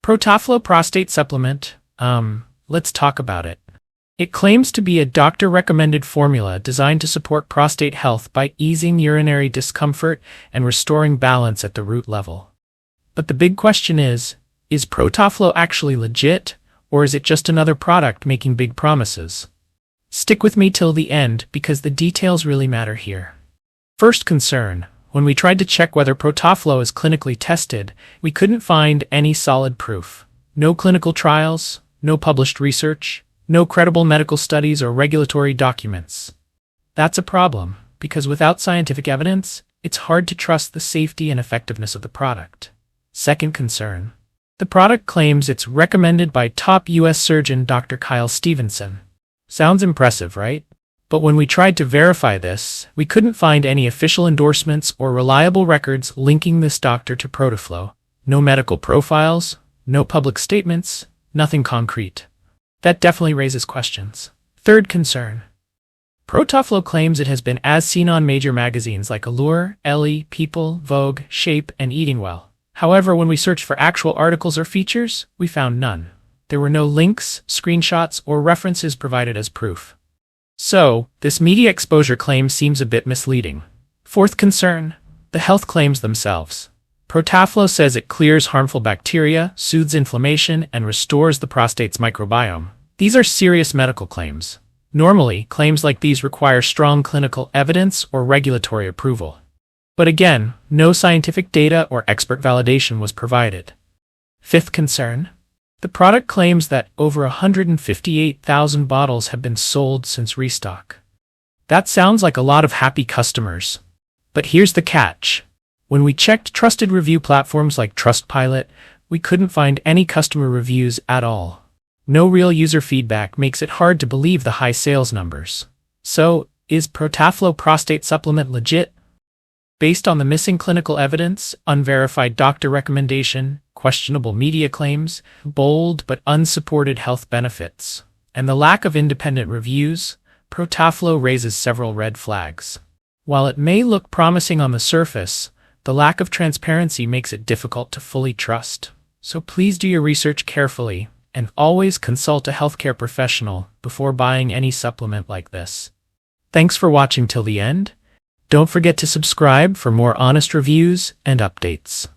Protaflo Prostate Supplement, let's talk about it. It claims to be a doctor-recommended formula designed to support prostate health by easing urinary discomfort and restoring balance at the root level. But the big question is Protaflo actually legit, or is it just another product making big promises? Stick with me till the end because the details really matter here. First concern: when we tried to check whether Protaflo is clinically tested, we couldn't find any solid proof. No clinical trials, no published research, no credible medical studies or regulatory documents. That's a problem, because without scientific evidence, it's hard to trust the safety and effectiveness of the product. Second concern: the product claims it's recommended by top U.S. surgeon Dr. Stephenson. Sounds impressive, right? But when we tried to verify this, we couldn't find any official endorsements or reliable records linking this doctor to Protaflo. No medical profiles, no public statements, nothing concrete. That definitely raises questions. Third concern: Protaflo claims it has been as seen on major magazines like Allure, Elle, People, Vogue, Shape, and Eating Well. However, when we searched for actual articles or features, we found none. There were no links, screenshots, or references provided as proof. So, this media exposure claim seems a bit misleading. Fourth concern: the health claims themselves. Protaflo says it clears harmful bacteria, soothes inflammation, and restores the prostate's microbiome. These are serious medical claims. Normally, claims like these require strong clinical evidence or regulatory approval. But again, no scientific data or expert validation was provided. Fifth concern: the product claims that over 158,000 bottles have been sold since restock. That sounds like a lot of happy customers. But here's the catch. When we checked trusted review platforms like Trustpilot, we couldn't find any customer reviews at all. No real user feedback makes it hard to believe the high sales numbers. So, is Protaflo Prostate Supplement legit? Based on the missing clinical evidence, unverified doctor recommendation, questionable media claims, bold but unsupported health benefits, and the lack of independent reviews, Protaflo raises several red flags. While it may look promising on the surface, the lack of transparency makes it difficult to fully trust. So please do your research carefully, and always consult a healthcare professional before buying any supplement like this. Thanks for watching till the end. Don't forget to subscribe for more honest reviews and updates.